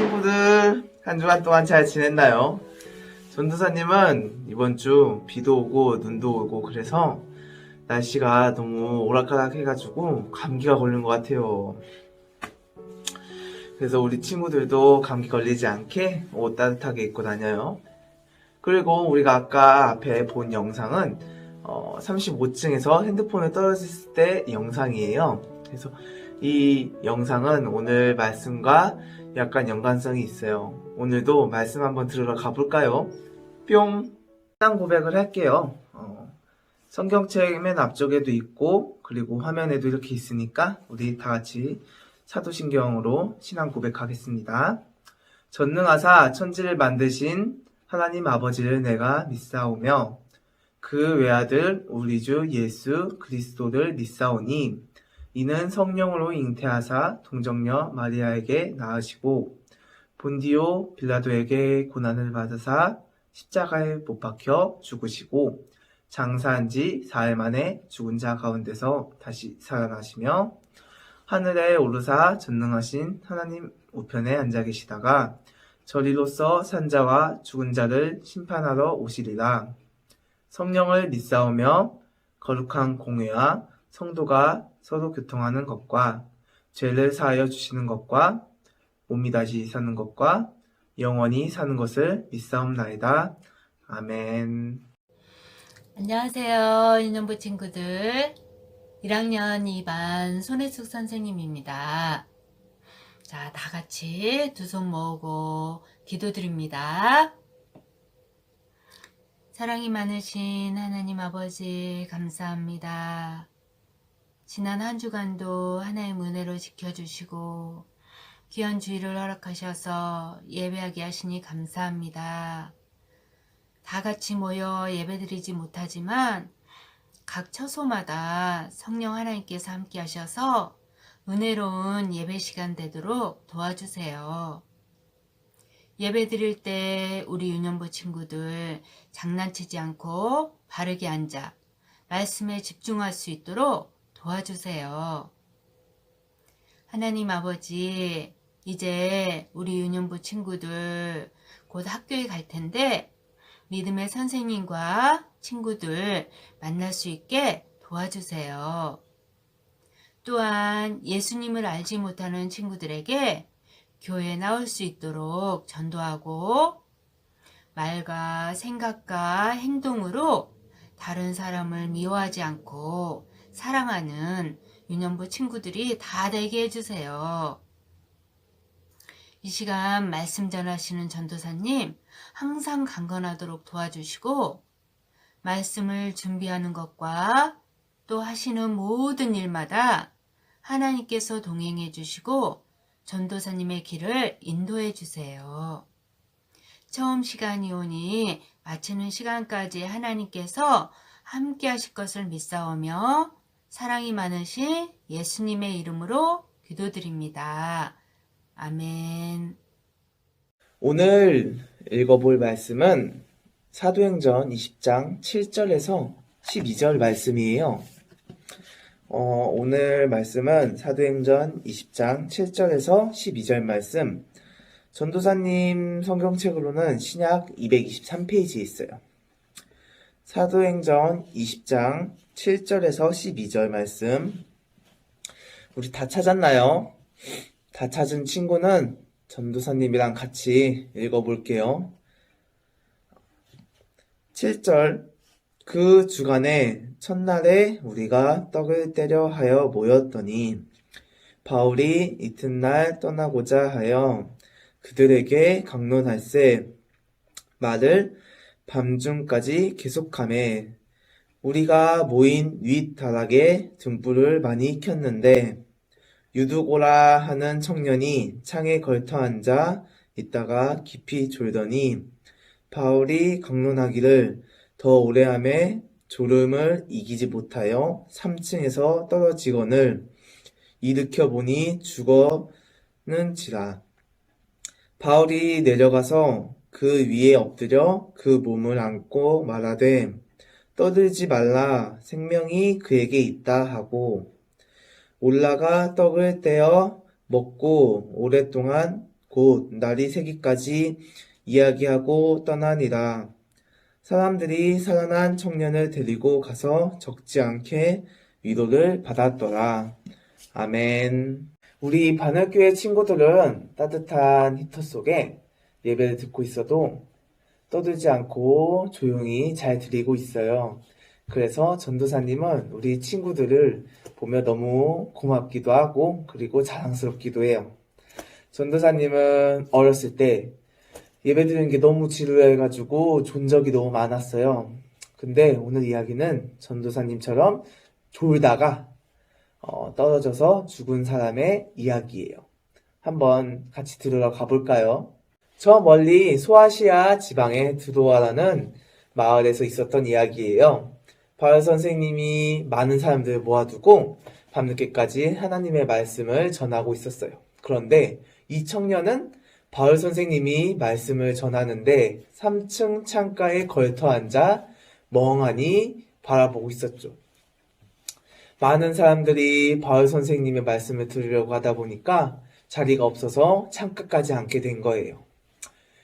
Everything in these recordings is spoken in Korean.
친구들, 한 주간 동안 잘 지냈나요? 전도사님은 이번 주 비도 오고 눈도 오고 그래서 날씨가 너무 오락가락해가지고 감기가 걸린 것 같아요. 그래서 우리 친구들도 감기 걸리지 않게 옷 따뜻하게 입고 다녀요. 그리고 우리가 아까 앞에 본 영상은 35층에서 핸드폰을 떨어졌을 때 영상이에요. 그래서 이 영상은 오늘 말씀과 약간 연관성이 있어요. 오늘도 말씀 한번 들으러 가볼까요? 뿅! 신앙 고백을 할게요. 성경책 맨 앞쪽에도 있고 그리고 화면에도 이렇게 있으니까 우리 다 같이 사도신경으로 신앙 고백하겠습니다. 전능하사 천지를 만드신 하나님 아버지를 내가 믿사오며 그 외아들 우리 주 예수 그리스도를 믿사오니 이는 성령으로 잉태하사 동정녀 마리아에게 낳으시고 본디오 빌라도에게 고난을 받으사 십자가에 못 박혀 죽으시고 장사한 지 4일 만에 죽은 자 가운데서 다시 살아나시며 하늘에 오르사 전능하신 하나님 우편에 앉아 계시다가 저리로서 산자와 죽은 자를 심판하러 오시리라. 성령을 믿사오며 거룩한 공회와 성도가 서로 교통하는 것과 죄를 사하여 주시는 것과 몸이 다시 사는 것과 영원히 사는 것을 믿사옵나이다. 아멘. 안녕하세요, 유년부 친구들. 1학년 2반 손혜숙 선생님입니다. 자, 다 같이 두 손 모으고 기도드립니다. 사랑이 많으신 하나님 아버지 감사합니다. 지난 한 주간도 하나님 은혜로 지켜주시고 귀한 주일을 허락하셔서 예배하게 하시니 감사합니다. 다 같이 모여 예배드리지 못하지만 각 처소마다 성령 하나님께서 함께 하셔서 은혜로운 예배 시간 되도록 도와주세요. 예배 드릴 때 우리 유년부 친구들 장난치지 않고 바르게 앉아 말씀에 집중할 수 있도록 도와주세요. 하나님 아버지, 이제 우리 유년부 친구들 곧 학교에 갈 텐데 믿음의 선생님과 친구들 만날 수 있게 도와주세요. 또한 예수님을 알지 못하는 친구들에게 교회에 나올 수 있도록 전도하고 말과 생각과 행동으로 다른 사람을 미워하지 않고 사랑하는 유년부 친구들이 다 되게 해주세요. 이 시간 말씀 전하시는 전도사님 항상 강건하도록 도와주시고 말씀을 준비하는 것과 또 하시는 모든 일마다 하나님께서 동행해 주시고 전도사님의 길을 인도해 주세요. 처음 시간이 오니 마치는 시간까지 하나님께서 함께 하실 것을 믿사오며 사랑이 많으신 예수님의 이름으로 기도드립니다. 아멘. 오늘 읽어볼 말씀은 사도행전 20장 7절에서 12절 말씀이에요. 오늘 말씀은 사도행전 20장 7절에서 12절 말씀. 전도사님 성경책으로는 신약 223페이지에 있어요. 사도행전 20장 7절에서 12절 말씀. 우리 다 찾았나요? 다 찾은 친구는 전도사님이랑 같이 읽어볼게요. 7절. 그 주간에 첫날에 우리가 떡을 떼려 하여 모였더니 바울이 이튿날 떠나고자 하여 그들에게 강론할세 말을 밤중까지 계속하매 우리가 모인 윗다락에 등불을 많이 켰는데 유두고라 하는 청년이 창에 걸터 앉아 있다가 깊이 졸더니 바울이 강론하기를 더 오래함에 졸음을 이기지 못하여 3층에서 떨어지거늘 일으켜 보니 죽었는지라. 바울이 내려가서 그 위에 엎드려 그 몸을 안고 말하되 떠들지 말라 생명이 그에게 있다 하고 올라가 떡을 떼어 먹고 오랫동안 곧 날이 새기까지 이야기하고 떠나니라. 사람들이 살아난 청년을 데리고 가서 적지 않게 위로를 받았더라. 아멘. 우리 바늘교회 친구들은 따뜻한 히터 속에 예배를 듣고 있어도 떠들지 않고 조용히 잘 드리고 있어요. 그래서 전도사님은 우리 친구들을 보며 너무 고맙기도 하고 그리고 자랑스럽기도 해요. 전도사님은 어렸을 때 예배 드리는 게 너무 지루해가지고 존 적이 너무 많았어요. 근데 오늘 이야기는 전도사님처럼 졸다가 떨어져서 죽은 사람의 이야기예요. 한번 같이 들으러 가볼까요? 저 멀리 소아시아 지방의 드로아라는 마을에서 있었던 이야기예요. 바울 선생님이 많은 사람들을 모아두고 밤늦게까지 하나님의 말씀을 전하고 있었어요. 그런데 이 청년은 바울 선생님이 말씀을 전하는데 3층 창가에 걸터 앉아 멍하니 바라보고 있었죠. 많은 사람들이 바울 선생님의 말씀을 들으려고 하다 보니까 자리가 없어서 창가까지 앉게 된 거예요.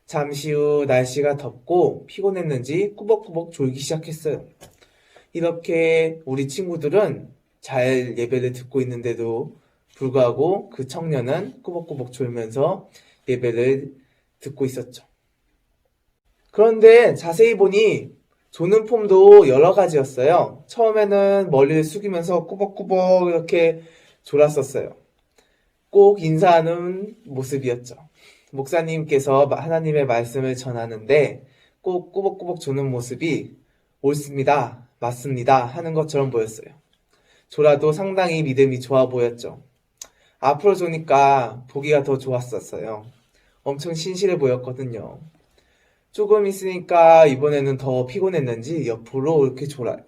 잠시 후 날씨가 덥고 피곤했는지 꾸벅꾸벅 졸기 시작했어요. 이렇게 우리 친구들은 잘 예배를 듣고 있는데도 불구하고 그 청년은 꾸벅꾸벅 졸면서 예배를 듣고 있었죠. 그런데 자세히 보니 조는 폼도 여러 가지였어요. 처음에는 머리를 숙이면서 꾸벅꾸벅 이렇게 졸았었어요. 꼭 인사하는 모습이었죠. 목사님께서 하나님의 말씀을 전하는데 꼭 꾸벅꾸벅 조는 모습이 옳습니다, 맞습니다 하는 것처럼 보였어요. 졸아도 상당히 믿음이 좋아 보였죠. 앞으로 조니까 보기가 더 좋았었어요. 엄청 신실해 보였거든요. 조금 있으니까 이번에는 더 피곤했는지 옆으로 이렇게 졸아요.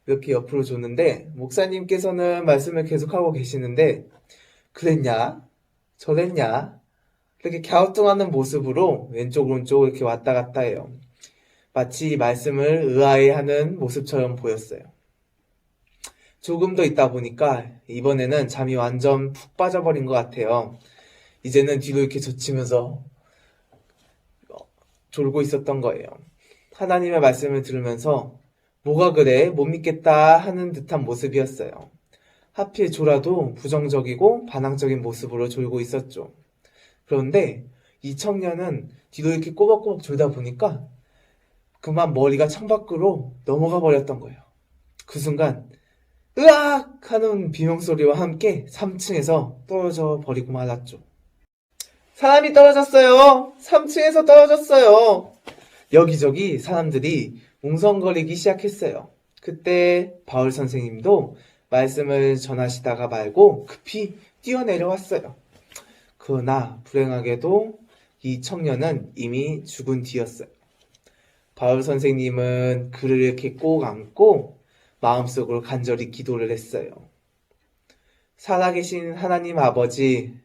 이렇게 옆으로 줬는데 목사님께서는 말씀을 계속하고 계시는데 그랬냐? 저랬냐? 이렇게 갸우뚱하는 모습으로 왼쪽 오른쪽 이렇게 왔다 갔다 해요. 마치 말씀을 의아해하는 모습처럼 보였어요. 조금 더 있다 보니까 이번에는 잠이 완전 푹 빠져버린 것 같아요. 이제는 뒤로 이렇게 젖히면서 졸고 있었던 거예요. 하나님의 말씀을 들으면서 뭐가 그래? 못 믿겠다 하는 듯한 모습이었어요. 하필 졸아도 부정적이고 반항적인 모습으로 졸고 있었죠. 그런데 이 청년은 뒤로 이렇게 꼬박꼬박 졸다 보니까 그만 머리가 창밖으로 넘어가 버렸던 거예요. 그 순간 으악! 하는 비명소리와 함께 3층에서 떨어져 버리고 말았죠. 사람이 떨어졌어요. 3층에서 떨어졌어요. 여기저기 사람들이 웅성거리기 시작했어요. 그때 바울 선생님도 말씀을 전하시다가 말고 급히 뛰어내려왔어요. 그러나 불행하게도 이 청년은 이미 죽은 뒤였어요. 바울 선생님은 그를 이렇게 꼭 안고 마음속으로 간절히 기도를 했어요. 살아계신 하나님 아버지,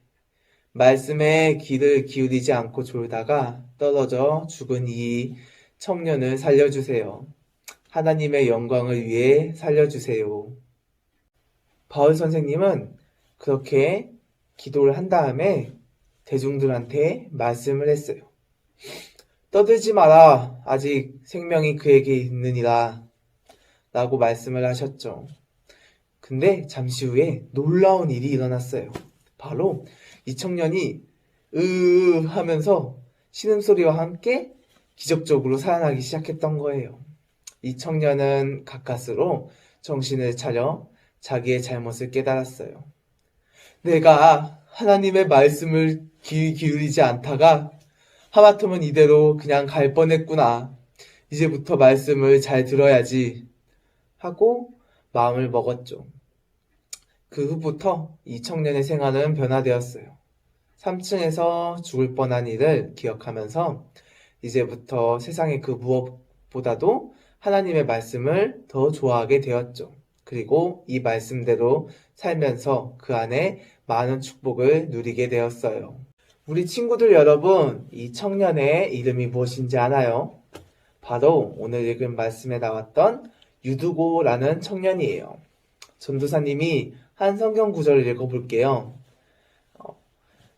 말씀에 귀를 기울이지 않고 졸다가 떨어져 죽은 이 청년을 살려주세요. 하나님의 영광을 위해 살려주세요. 바울 선생님은 그렇게 기도를 한 다음에 대중들한테 말씀을 했어요. 떠들지 마라. 아직 생명이 그에게 있느니라. 라고 말씀을 하셨죠. 근데 잠시 후에 놀라운 일이 일어났어요. 바로 이 청년이 하면서 신음소리와 함께 기적적으로 살아나기 시작했던 거예요. 이 청년은 가까스로 정신을 차려 자기의 잘못을 깨달았어요. 내가 하나님의 말씀을 귀 기울이지 않다가 하마터면 이대로 그냥 갈 뻔했구나. 이제부터 말씀을 잘 들어야지 하고 마음을 먹었죠. 그 후부터 이 청년의 생활은 변화되었어요. 3층에서 죽을 뻔한 일을 기억하면서 이제부터 세상의 그 무엇보다도 하나님의 말씀을 더 좋아하게 되었죠. 그리고 이 말씀대로 살면서 그 안에 많은 축복을 누리게 되었어요. 우리 친구들 여러분, 이 청년의 이름이 무엇인지 아나요? 바로 오늘 읽은 말씀에 나왔던 유두고라는 청년이에요. 전도사님이 한 성경 구절을 읽어볼게요.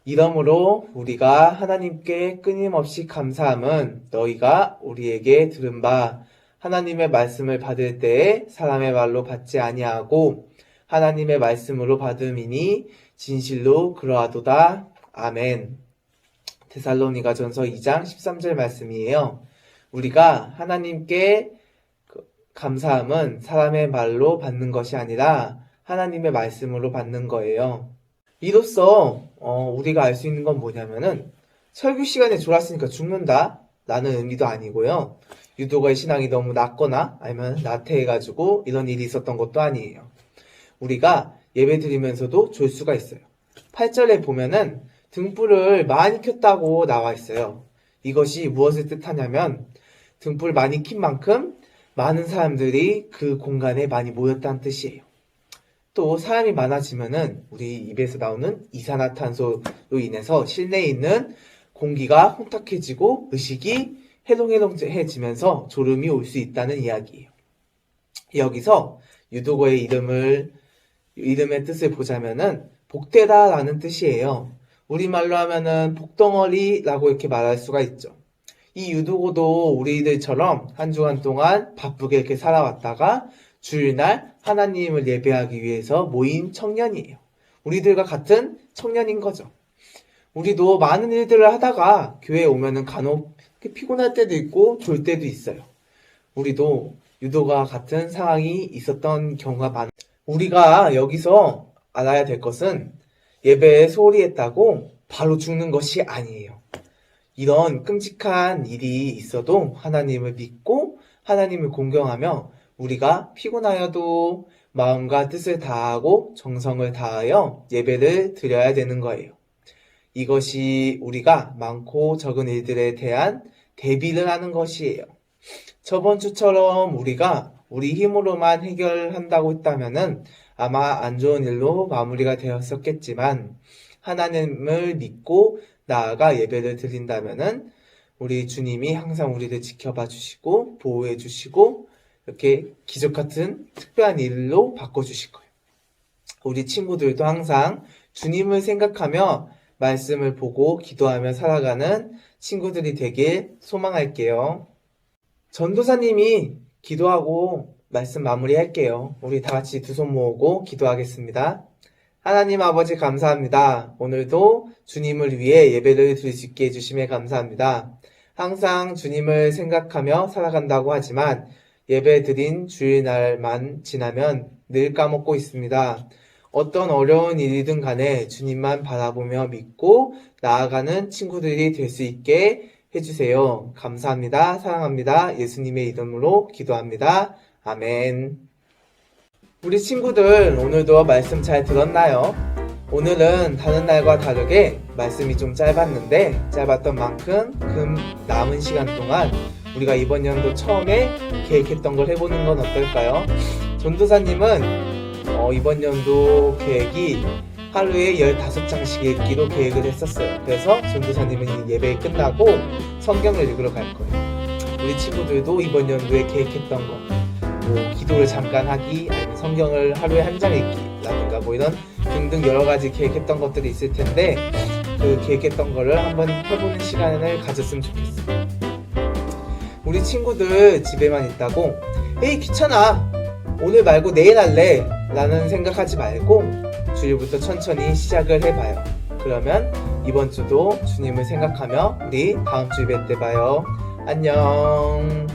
이러므로 우리가 하나님께 끊임없이 감사함은 너희가 우리에게 들은 바 하나님의 말씀을 받을 때에 사람의 말로 받지 아니하고 하나님의 말씀으로 받음이니 진실로 그러하도다. 아멘. 데살로니가전서 2장 13절 말씀이에요. 우리가 하나님께 감사함은 사람의 말로 받는 것이 아니라 하나님의 말씀으로 받는 거예요. 이로써 우리가 알 수 있는 건 뭐냐면은 설교 시간에 졸았으니까 죽는다 라는 의미도 아니고요. 유도가의 신앙이 너무 낮거나 아니면 나태해가지고 이런 일이 있었던 것도 아니에요. 우리가 예배 드리면서도 졸 수가 있어요. 8절에 보면은 등불을 많이 켰다고 나와 있어요. 이것이 무엇을 뜻하냐면 등불 많이 킨 만큼 많은 사람들이 그 공간에 많이 모였다는 뜻이에요. 또 사람이 많아지면은 우리 입에서 나오는 이산화탄소로 인해서 실내에 있는 공기가 혼탁해지고 의식이 해롱해롱해지면서 졸음이 올 수 있다는 이야기예요. 여기서 유도거의 이름의 뜻을 보자면은 복되다라는 뜻이에요. 우리말로 하면은 복덩어리라고 이렇게 말할 수가 있죠. 이 유도고도 우리들처럼 한 주간 동안 바쁘게 이렇게 살아왔다가 주일날 하나님을 예배하기 위해서 모인 청년이에요. 우리들과 같은 청년인 거죠. 우리도 많은 일들을 하다가 교회에 오면은 간혹 피곤할 때도 있고 졸 때도 있어요. 우리도 유도가 같은 상황이 있었던 경우가 많아요. 우리가 여기서 알아야 될 것은 예배에 소홀히 했다고 바로 죽는 것이 아니에요. 이런 끔찍한 일이 있어도 하나님을 믿고 하나님을 공경하며 우리가 피곤하여도 마음과 뜻을 다하고 정성을 다하여 예배를 드려야 되는 거예요. 이것이 우리가 많고 적은 일들에 대한 대비를 하는 것이에요. 저번 주처럼 우리가 우리 힘으로만 해결한다고 했다면은 아마 안 좋은 일로 마무리가 되었었겠지만 하나님을 믿고 나아가 예배를 드린다면은 우리 주님이 항상 우리를 지켜봐 주시고 보호해 주시고 이렇게 기적 같은 특별한 일로 바꿔주실 거예요. 우리 친구들도 항상 주님을 생각하며 말씀을 보고 기도하며 살아가는 친구들이 되길 소망할게요. 전도사님이 기도하고 말씀 마무리할게요. 우리 다 같이 두 손 모으고 기도하겠습니다. 하나님 아버지 감사합니다. 오늘도 주님을 위해 예배를 드릴 수 있게 해주심에 감사합니다. 항상 주님을 생각하며 살아간다고 하지만 예배 드린 주일날만 지나면 늘 까먹고 있습니다. 어떤 어려운 일이든 간에 주님만 바라보며 믿고 나아가는 친구들이 될 수 있게 해주세요. 감사합니다. 사랑합니다. 예수님의 이름으로 기도합니다. 아멘. 우리 친구들 오늘도 말씀 잘 들었나요? 오늘은 다른 날과 다르게 말씀이 좀 짧았는데 짧았던 만큼 그 남은 시간 동안 우리가 이번 연도 처음에 계획했던 걸 해보는 건 어떨까요? 전도사님은 이번 연도 계획이 하루에 15장씩 읽기로 계획을 했었어요. 그래서 전도사님은 예배 끝나고 성경을 읽으러 갈 거예요. 우리 친구들도 이번 연도에 계획했던 거 기도를 잠깐 하기 아니면 성경을 하루에 한 장 읽기라든가 이런 등등 여러 가지 계획했던 것들이 있을 텐데 그 계획했던 거를 한번 해보는 시간을 가졌으면 좋겠어요. 우리 친구들 집에만 있다고 에이 귀찮아 오늘 말고 내일 할래 라는 생각하지 말고 주일부터 천천히 시작을 해봐요. 그러면 이번 주도 주님을 생각하며 우리 다음 주 예배 때 봐요. 안녕.